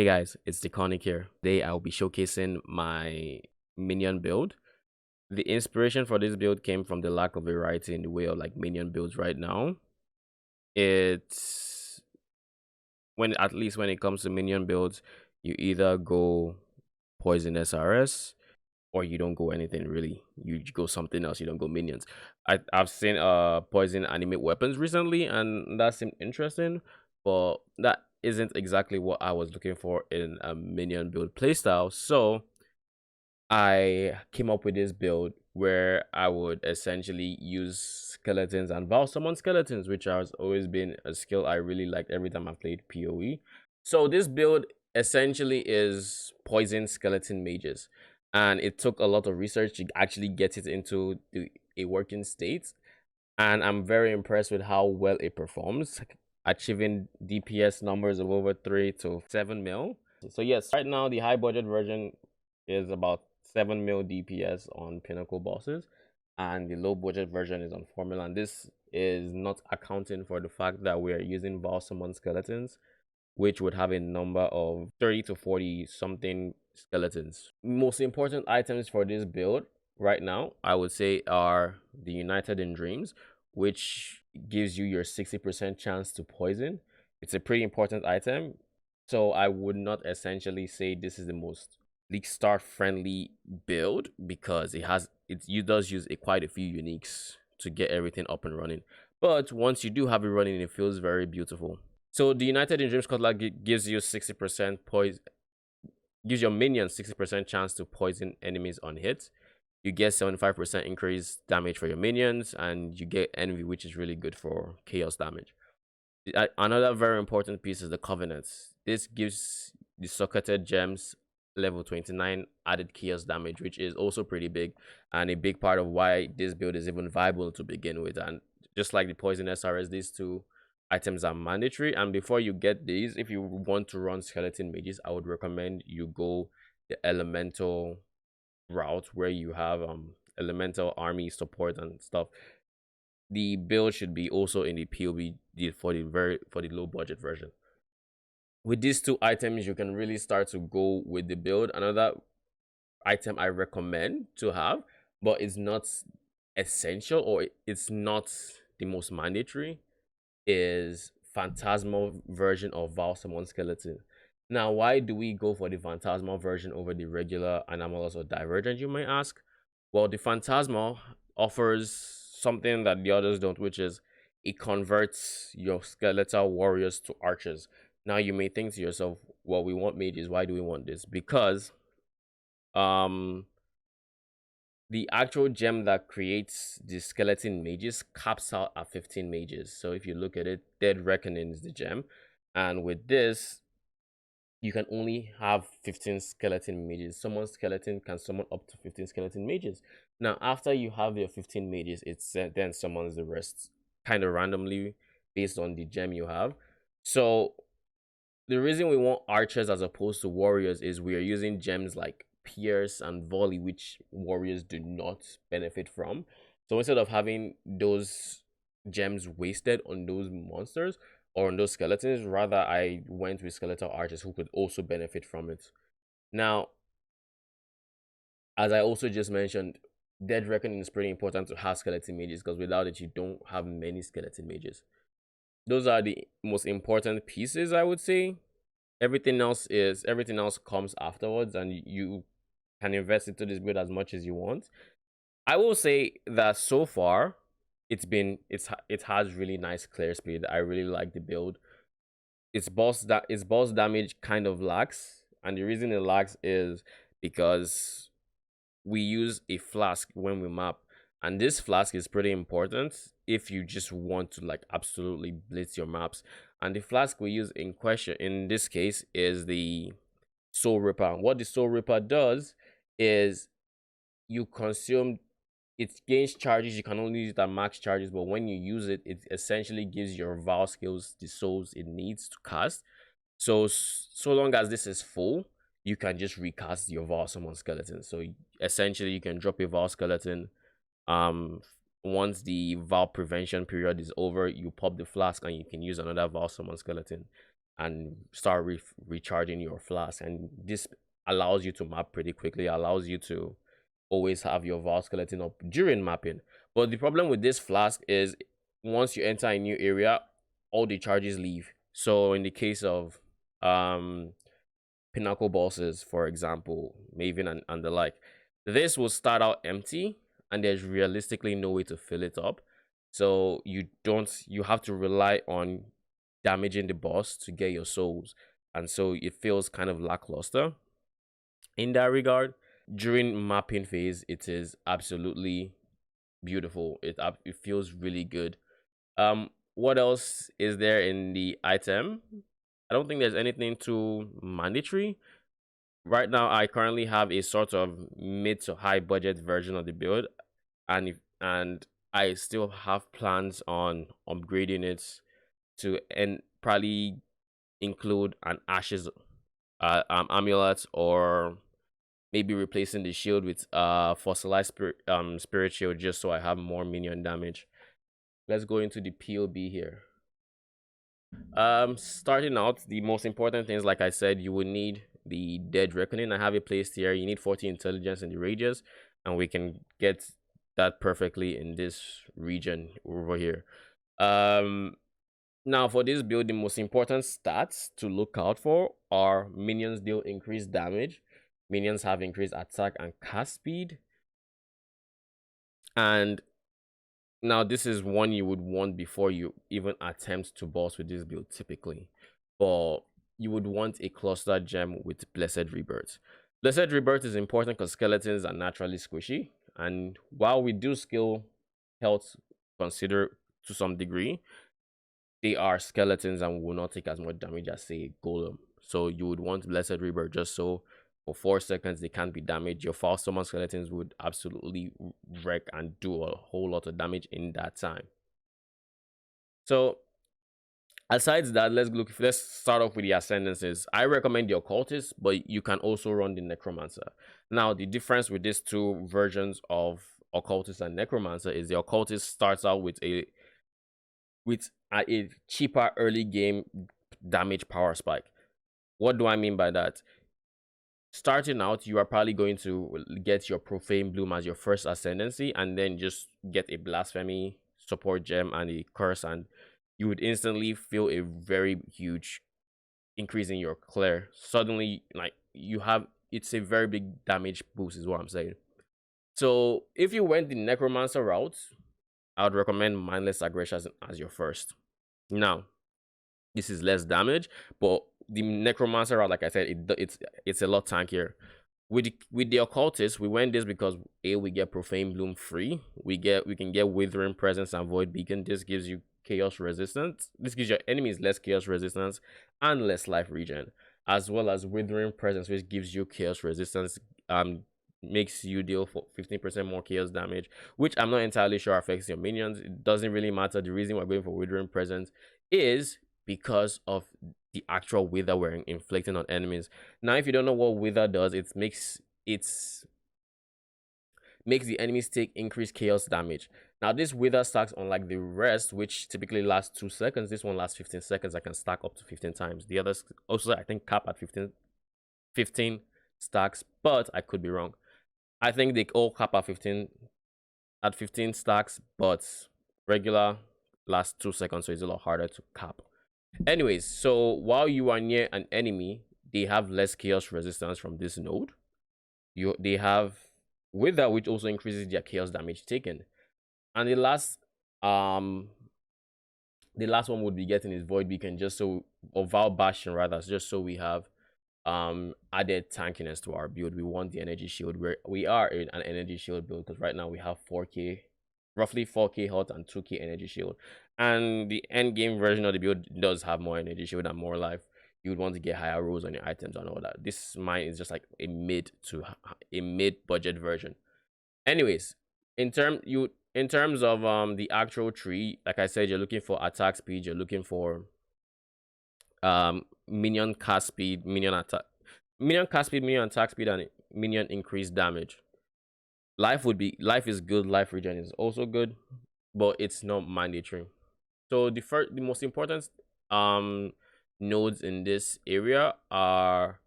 Hey guys, it's Deconic here. Today I'll be showcasing my minion build. The inspiration for this build came from the lack of variety in the way of like minion builds right now. It's at least when it comes to minion builds, you either go poison SRS or you don't go anything really. You go something else, you don't go minions. I've seen poison animate weapons recently and that seemed interesting, but that isn't exactly what I was looking for in a minion build playstyle. So I came up with this build where I would essentially use skeletons and vow summon skeletons, which has always been a skill I really liked every time I've played PoE. So this build essentially is poison skeleton mages, and it took a lot of research to actually get it into a working state. And I'm very impressed with how well it performs, achieving DPS numbers of over 3 to 7 mil. So yes, right now the high budget version is about 7 mil DPS on pinnacle bosses, and the low budget version is on formula. And this is not accounting for the fact that we are using Vaal summon skeletons, which would have a number of 30 to 40 something skeletons. Most important items for this build right now, I would say, are the United in Dreams, which gives you your 60% chance to poison. It's a pretty important item, so I would not essentially say this is the most league start friendly build, because it does use quite a few uniques to get everything up and running. But once you do have it running, it feels very beautiful. So the United in Dreams Cutler gives you 60% poison, gives your minions 60% chance to poison enemies on hit. You get 75% increased damage for your minions, and you get envy, which is really good for chaos damage. Another very important piece is the covenants. This gives the socketed gems level 29 added chaos damage, which is also pretty big, and a big part of why this build is even viable to begin with. And just like the poison SRS, these two items are mandatory. And before you get these, if you want to run skeleton mages, I would recommend you go the elemental route, where you have elemental army support and stuff. The build should be also in the PoB for the low budget version. With these two items, you can really start to go with the build. Another item I recommend to have, but it's not essential, or it's not the most mandatory, is phantasmal version of Vaal summon skeleton. Now, why do we go for the phantasmal version over the regular anomalous or divergent, you may ask? Well, the phantasmal offers something that the others don't, which is it converts your skeletal warriors to archers. Now you may think to yourself, well, we want mages, why do we want this? Because the actual gem that creates the skeleton mages caps out at 15 mages. So if you look at it, Dead Reckoning is the gem, and with this you can only have 15 skeleton mages. Someone's skeleton can summon up to 15 skeleton mages. Now after you have your 15 mages, it's then summons the rest kind of randomly based on the gem you have. So the reason we want archers as opposed to warriors is we are using gems like pierce and volley, which warriors do not benefit from. So instead of having those gems wasted on those monsters or on those skeletons, rather I went with skeletal archers who could also benefit from it. Now, as I also just mentioned, Dead Reckoning is pretty important to have skeleton mages, because without it you don't have many skeleton mages. Those are the most important pieces, I would say. Everything else comes afterwards, and you can invest into this build as much as you want. I will say that so far it has really nice clear speed. I really like the build. Its boss damage kind of lacks, and the reason it lacks is because we use a flask when we map, and this flask is pretty important if you just want to like absolutely blitz your maps. And the flask we use in this case is the Soul Ripper. What the Soul Ripper does is you consume, it gains charges. You can only use it at max charges, but when you use it, it essentially gives your Vaal skills the souls it needs to cast. So long as this is full, you can just recast your Vaal summon skeleton. So essentially you can drop a Vaal skeleton. Once the Vaal prevention period is over, you pop the flask and you can use another Vaal summon skeleton. and start recharging your flask. And this allows you to map pretty quickly, allows you to always have your Vaal skeleton up during mapping. But the problem with this flask is once you enter a new area, all the charges leave. So in the case of pinnacle bosses, for example, Maven and the like, this will start out empty and there's realistically no way to fill it up. So you have to rely on damaging the boss to get your souls. And so it feels kind of lackluster in that regard. During mapping phase, it is absolutely beautiful. It feels really good. What else is there in the item? I don't think there's anything too mandatory. Right now, I currently have a sort of mid to high budget version of the build, and I still have plans on upgrading it to and probably include an ashes amulet, or maybe replacing the shield with fossilized spirit shield, just so I have more minion damage. Let's go into the POB here. Starting out, the most important things, like I said, you will need the Dead Reckoning. I have it placed here. You need 40 intelligence in the radius, and we can get that perfectly in this region over here. Now for this build, the most important stats to look out for are minions deal increased damage, minions have increased attack and cast speed, and now this is one you would want before you even attempt to boss with this build typically, but you would want a cluster gem with Blessed Rebirth. Blessed Rebirth is important because skeletons are naturally squishy, and while we do skill health consider to some degree, they are skeletons and will not take as much damage as, say, a golem. So you would want Blessed Rebirth just so for 4 seconds they can't be damaged. Your foul summon skeletons would absolutely wreck and do a whole lot of damage in that time. So aside that, let's start off with the ascendancies. I recommend the Occultist, but you can also run the Necromancer. Now the difference with these two versions of Occultist and Necromancer is the Occultist starts out with a cheaper early game damage power spike. What do I mean by that? Starting out, you are probably going to get your Profane Bloom as your first ascendancy, and then just get a Blasphemy support gem and a curse, and you would instantly feel a very huge increase in your clear. Suddenly, like, it's a very big damage boost is what I'm saying. So if you went the Necromancer route, I would recommend Mindless Aggression as your first. Now, this is less damage, but the Necromancer route, like I said, it's a lot tankier. With the Occultist, we went this because we get Profane Bloom free. We can get Withering Presence and Void Beacon. This gives you chaos resistance. This gives your enemies less chaos resistance and less life regen, as well as Withering Presence, which gives you chaos resistance. Makes you deal for 15% more chaos damage, which I'm not entirely sure affects your minions. It doesn't really matter. The reason we're going for Withering Presence is because of the actual wither we're inflicting on enemies. Now, if you don't know what wither does, it makes the enemies take increased chaos damage. Now, this wither stacks, unlike the rest, which typically lasts 2 seconds. This one lasts 15 seconds. I can stack up to 15 times. The others also, I think, cap at 15 stacks, but I could be wrong. I think they all cap at 15 stacks, but regular lasts 2 seconds, so it's a lot harder to cap. Anyways, so while you are near an enemy, they have less chaos resistance from this node. They have Wither, which also increases their chaos damage taken. And the last one would be getting is Void Beacon, or Val Bastion rather, just so we have added tankiness to our build. We want the energy shield, where we are in an energy shield build, because right now we have roughly 4k health and 2k energy shield, and the end game version of the build does have more energy shield and more life. You would want to get higher rolls on your items and all that. This mine is just like a mid budget version. Anyways, in terms of the actual tree, like I said, you're looking for attack speed, you're looking for minion cast speed, minion attack speed, and minion increased damage. Life is good, life regen is also good, but it's not mandatory. So the most important nodes in this area are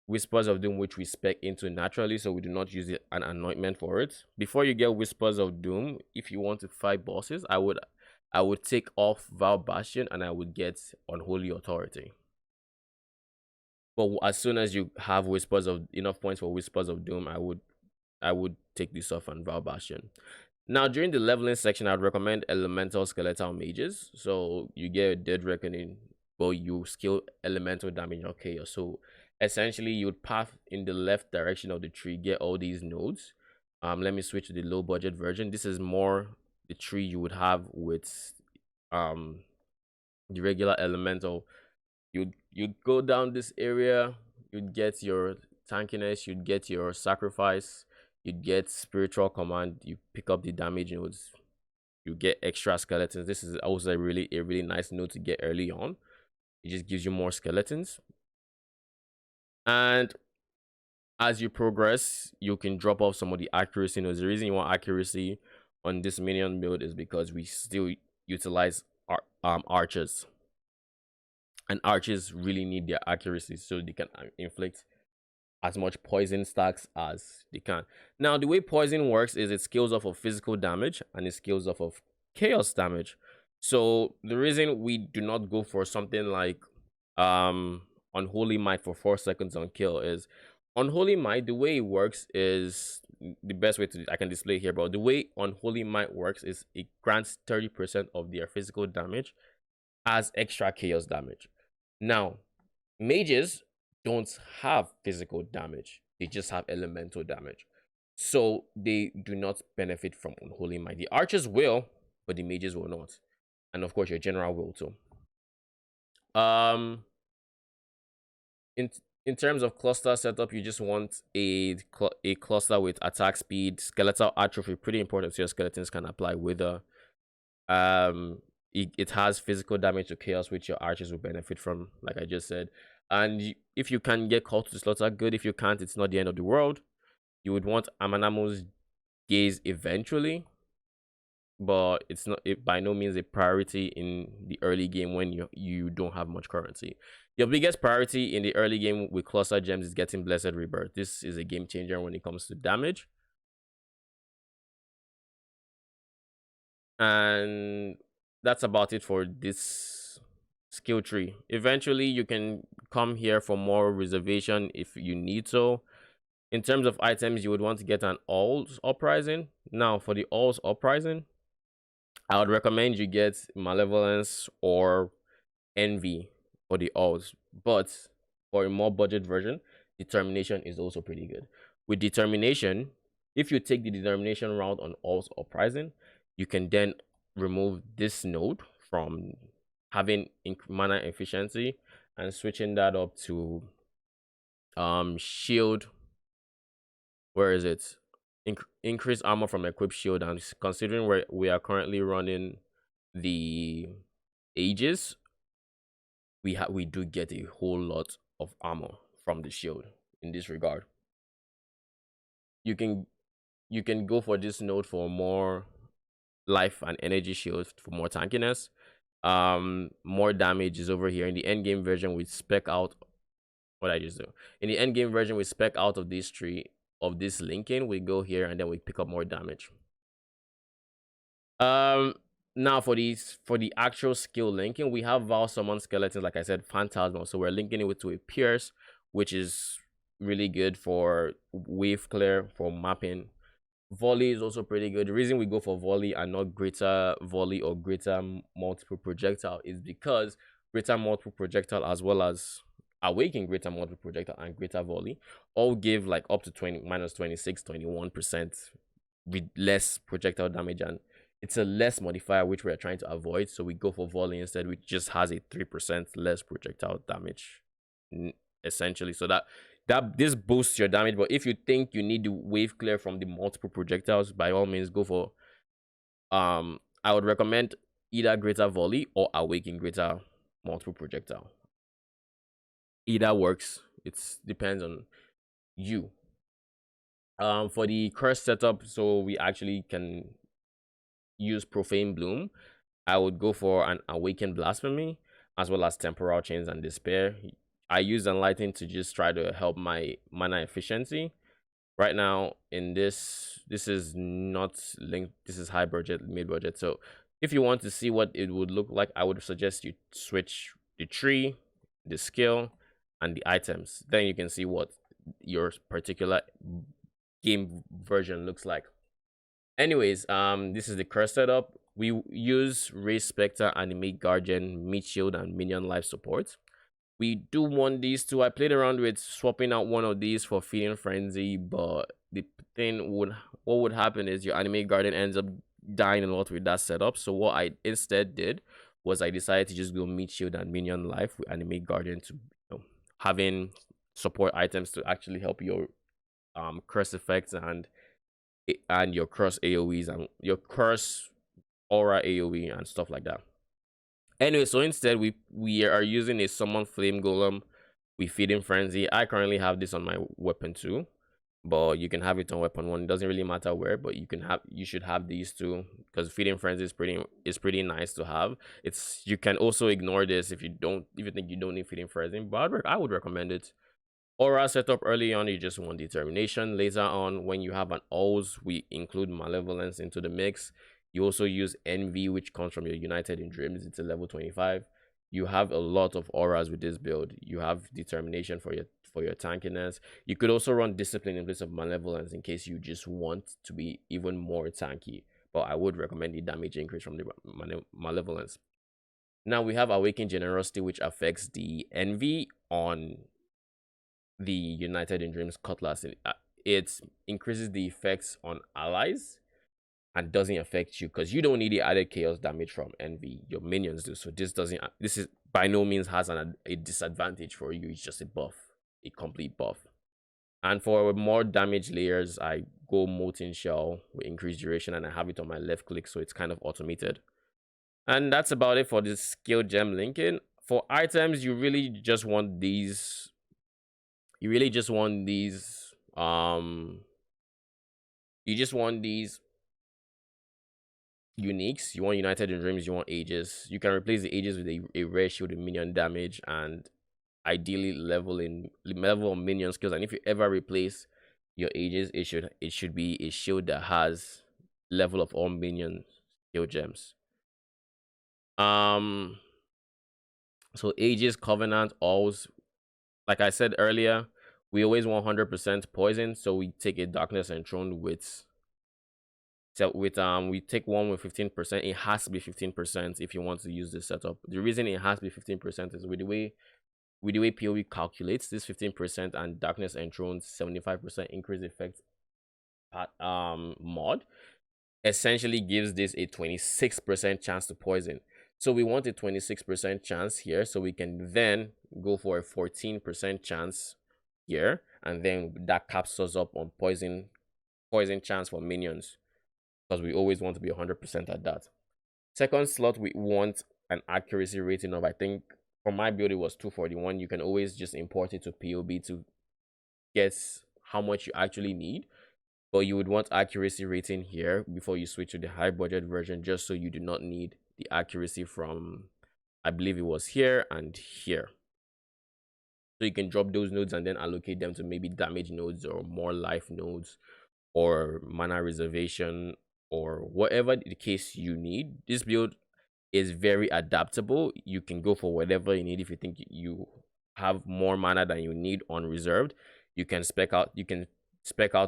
Whispers of Doom, which we spec into naturally, so we do not use an anointment for it. Before you get Whispers of Doom, if you want to fight bosses, I would take off Val Bastion and I would get Unholy Authority. But as soon as you have Whispers of enough points for Whispers of Doom, I would take this off and Val Bastion. Now, during the leveling section, I'd recommend Elemental Skeletal Mages. So you get a Dead Reckoning, but you skill Elemental damage or Chaos. So essentially, you would path in the left direction of the tree, get all these nodes. Let me switch to the low budget version. This is more the tree you would have with the regular Elemental. You'd go down this area, you'd get your tankiness, you'd get your sacrifice, you'd get spiritual command, you pick up the damage nodes, you get extra skeletons. This is also a really nice node to get early on. It just gives you more skeletons. And as you progress, you can drop off some of the accuracy nodes. The reason you want accuracy on this minion build is because we still utilize archers. And archers really need their accuracy so they can inflict as much poison stacks as they can. Now, the way poison works is it scales off of physical damage and it scales off of chaos damage. So the reason we do not go for something like Unholy Might for 4 seconds on kill is Unholy Might, the way it works is the best way I can display here, but the way Unholy Might works is it grants 30% of their physical damage as extra chaos damage. Now, mages don't have physical damage, they just have elemental damage. So they do not benefit from Unholy Might. The archers will, but the mages will not. And of course, your general will too. In in terms of cluster setup, you just want a cluster with attack speed, skeletal atrophy, pretty important so your skeletons can apply wither. It has physical damage to chaos, which your archers will benefit from, like I just said. And if you can get called to slaughter, good. If you can't, it's not the end of the world. You would want Amanamo's gaze eventually, but it's not by no means a priority in the early game when you don't have much currency. Your biggest priority in the early game with cluster gems is getting Blessed Rebirth. This is a game changer when it comes to damage. And that's about it for this skill tree. Eventually, you can come here for more reservation if you need so. In terms of items, you would want to get an All's Uprising. Now, for the All's Uprising, I would recommend you get Malevolence or Envy for the Alls. But for a more budget version, Determination is also pretty good. With Determination, if you take the Determination route on All's Uprising, you can then remove this node from having mana efficiency and switching that up to shield. Where is it? Increase armor from equipped shield. And considering where we are currently running the ages, we do get a whole lot of armor from the shield in this regard. You can go for this node for more life and energy shields for more tankiness. More damage is over here in the end game version. We spec out what I just do. In the end game version, we spec out of this tree of this linking. We go here and then we pick up more damage. Now for the actual skill linking, we have Val Summon Skeletons, like I said, Phantasmal. So we're linking it to a Pierce, which is really good for wave clear, for mapping. Volley is also pretty good. The reason we go for volley and not greater volley or greater multiple projectile is because greater multiple projectile as well as awaken greater multiple projectile and greater volley all give like up to 20 minus 26 21% with less projectile damage, and it's a less modifier which we're trying to avoid, so we go for volley instead, which just has a 3% less projectile damage essentially. So that this boosts your damage. But if you think you need to wave clear from the multiple projectiles, by all means go for I would recommend either greater volley or awaken greater multiple projectile. Either works. It depends on you. For the curse setup, so we actually can use Profane Bloom. I would go for an Awakened Blasphemy. as well as temporal chains and despair. I use enlighten to just try to help my mana efficiency. Right now in this is not linked, this is high budget, mid budget. So if you want to see what it would look like, I would suggest you switch the tree, the skill, and the items. Then you can see what your particular game version looks like. Anyways, this is the curse setup. We use Race Spectre, Animate Guardian, Meat Shield, and Minion Life support. We do want these two. I played around with swapping out one of these for Feeding Frenzy, but the thing would what would happen is your Animate Guardian ends up dying a lot with that setup. So what I instead did was I decided to just go Meat Shield and Minion Life with Animate Guardian to having support items to actually help your curse effects and your curse AoEs and your curse aura AoE and stuff like that. Anyway, so instead we are using a summon flame golem with feeding frenzy. I currently have this on my weapon too, but you can have it on weapon one. It doesn't really matter where, but you should have these two because feeding frenzy is pretty nice to have. It's you can also ignore this if you think you don't need feeding frenzy, but I would recommend it. Aura setup early on, you just want determination. Later on, when you have an O's, we include malevolence into the mix. You also use envy, which comes from your United in Dreams. It's a level 25. You have a lot of auras with this build. You have determination for your tankiness. You could also run discipline in place of malevolence in case you just want to be even more tanky. But I would recommend the damage increase from the malevolence. Now we have awakened generosity, which affects the envy on the United in Dreams Cutlass. It increases the effects on allies and doesn't affect you because you don't need the added chaos damage from envy. Your minions do. So this is by no means has a disadvantage for you. It's just a buff, a complete buff. And for more damage layers, I go Molten Shell with increased duration, and I have it on my left click, so it's kind of automated. And that's about it for this skill gem linking. For items, you really just want these you really just want these you just want these uniques. You want United in Dreams, you want Ages. You can replace the Ages with a rare shield with minion damage and ideally level minion skills. And if you ever replace your Ages, it should be a shield that has level of all minion skill gems. So Ages, Covenant, always, like I said earlier, we always want 100% poison, so we take a Darkness Enthroned with we take one with 15%. It has to be 15% if you want to use this setup. The reason it has to be 15% is with the way PoE calculates this 15% and Darkness Enthroned 75% increase effect mod essentially gives this a 26% chance to poison. So we want a 26% chance here, so we can then go for a 14% chance here, and then that caps us up on poison chance for minions, because we always want to be 100% at that. Second slot, we want an accuracy rating of, I think for my build it was 241. You can always just import it to POB to guess how much you actually need, but you would want accuracy rating here before you switch to the high budget version, just so you do not need the accuracy from, I believe it was here and here. So you can drop those nodes and then allocate them to maybe damage nodes or more life nodes or mana reservation or whatever the case you need. This build is very adaptable. You can go for whatever you need. If you think you have more mana than you need on reserved, you can spec out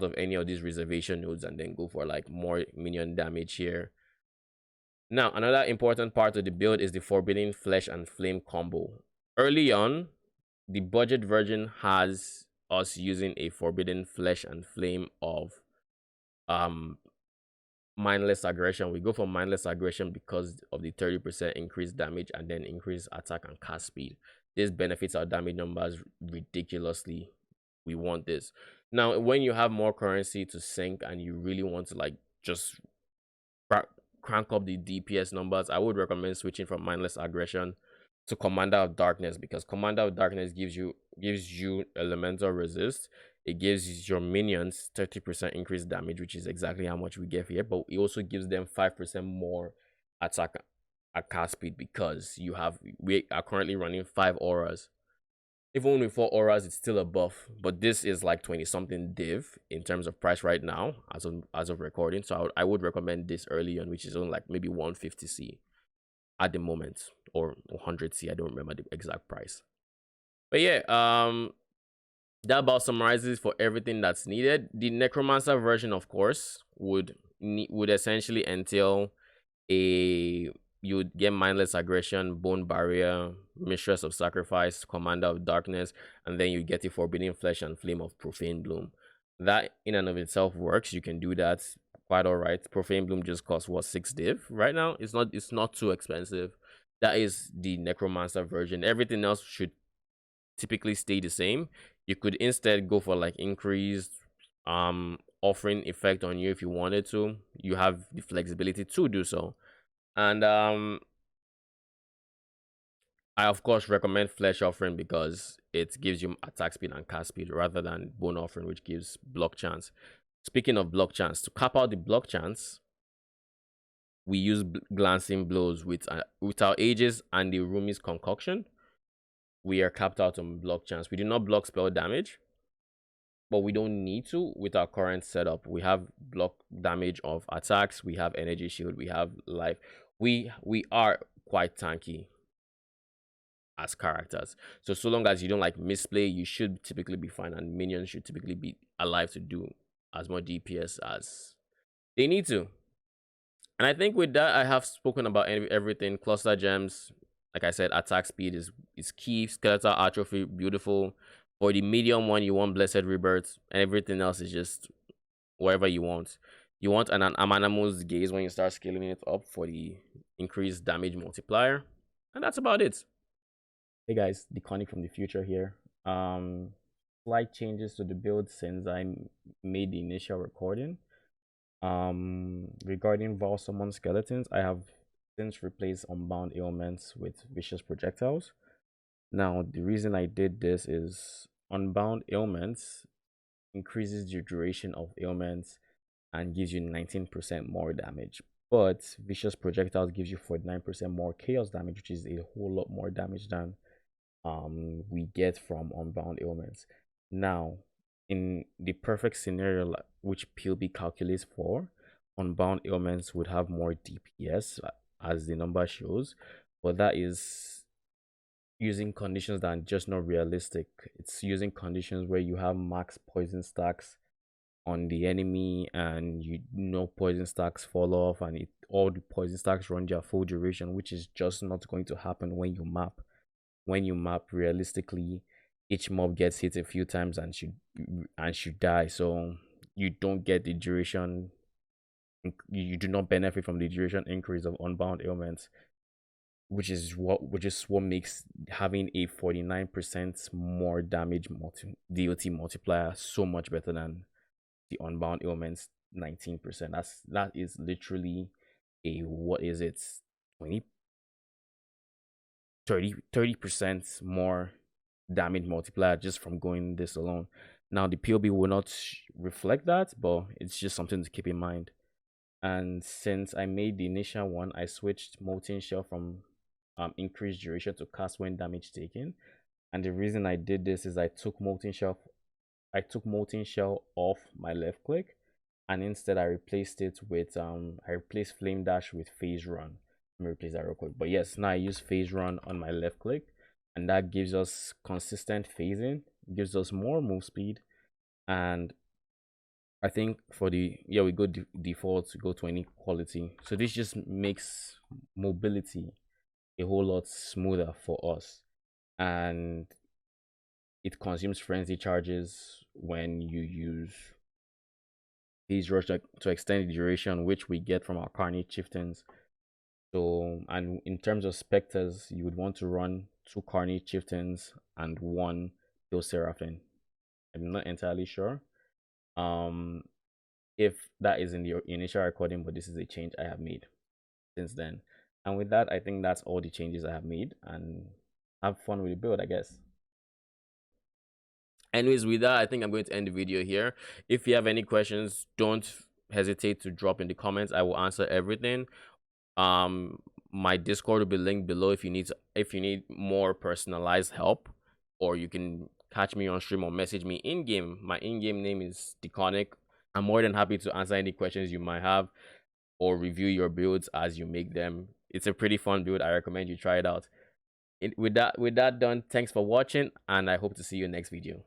of any of these reservation nodes and then go for like more minion damage here. Now, another important part of the build is the Forbidden Flesh and Flame combo. Early on, the budget version has us using a Forbidden Flesh and Flame of Mindless Aggression. We go for Mindless Aggression because of the 30% increased damage and then increased attack and cast speed. This benefits our damage numbers ridiculously. We want this. Now, when you have more currency to sink and you really want to like just crank up the DPS numbers, I would recommend switching from Mindless Aggression to Commander of Darkness, because Commander of Darkness gives you elemental resist. It gives your minions 30% increased damage, which is exactly how much we get here, but it also gives them 5% more attack at cast speed because we are currently running 5 auras. Even with 4 auras, it's still a buff, but this is like 20 something div in terms of price right now as of recording. So I would recommend this early on, which is on like maybe 150C at the moment, or 100C. I don't remember the exact price. But yeah, that about summarizes for everything that's needed. The necromancer version, of course, would essentially entail a you'd get mindless aggression, bone barrier, mistress of sacrifice, commander of darkness, and then you get the forbidden flesh and flame of profane bloom. That in and of itself works. You can do that quite all right. Profane bloom just costs what, 6 div right now. It's not too expensive. That is the necromancer version. Everything else should typically stay the same. You could instead go for like increased offering effect on you if you wanted to. You have the flexibility to do so. And I of course recommend flesh offering because it gives you attack speed and cast speed rather than bone offering, which gives block chance. Speaking of block chance, to cap out the block chance, we use glancing blows with our ages and the Rumi's concoction. We are capped out on block chance. We do not block spell damage, but we don't need to with our current setup. We have block damage of attacks, we have energy shield, we have life. We are quite tanky as characters. So long as you don't like misplay, you should typically be fine, and minions should typically be alive to do as much DPS as they need to. And I think with that, I have spoken about everything. Cluster gems, like I said, attack speed is key. Skeletal atrophy, beautiful. For the medium one, you want blessed rebirth, and everything else is just wherever you want. You want an Amanamu's gaze when you start scaling it up for the increased damage multiplier, and that's about it. Hey guys, the Connie from the future here. Slight changes to the build since I made the initial recording. Regarding Vol Summon Skeletons, I have since replaced Unbound Ailments with Vicious Projectiles. Now, the reason I did this is Unbound Ailments increases the duration of ailments and gives you 19% more damage. But Vicious Projectiles gives you 49% more chaos damage, which is a whole lot more damage than we get from Unbound Ailments. Now, in the perfect scenario, which PLB calculates for, Unbound Ailments would have more DPS as the number shows, but that is using conditions that are just not realistic. It's using conditions where you have max poison stacks on the enemy, and you know poison stacks fall off, and all the poison stacks run their full duration, which is just not going to happen when you map. When you map realistically, each mob gets hit a few times and should die. So you don't get the duration. You do not benefit from the duration increase of Unbound Ailments, which is what makes having a 49% more damage DOT multiplier so much better than the Unbound Ailments 19%. That is literally a, what is it, 20 30% more damage multiplier just from going this alone. Now the POB will not reflect that, but it's just something to keep in mind. And since I made the initial one, I switched Molten Shell from increased duration to cast when damage taken. And the reason I did this is I took Molten Shell off my left click, and instead I replaced it with I replaced Flame Dash with Phase Run. Let me replace that real quick. But yes, now I use Phase Run on my left click, and that gives us consistent phasing, gives us more move speed. And I think for we go default, go to any quality. So this just makes mobility a whole lot smoother for us, and it consumes frenzy charges when you use these rush to extend the duration, which we get from our Carnage Chieftains. So, and in terms of specters, you would want to run 2 Carnage Chieftains and 1 Pale Seraphim. I'm not entirely sure if that is in the initial recording, but this is a change I have made since then. And with that, I think that's all the changes I have made, and have fun with the build, I guess. Anyways, with that, I think I'm going to end the video here. If you have any questions, don't hesitate to drop in the comments. I will answer everything. my Discord will be linked below if you need more personalized help, or you can catch me on stream or message me in game. My in game name is Deconic. I'm more than happy to answer any questions you might have or review your builds as you make them. It's a pretty fun build. I recommend you try it out. With that done, thanks for watching, and I hope to see you next video.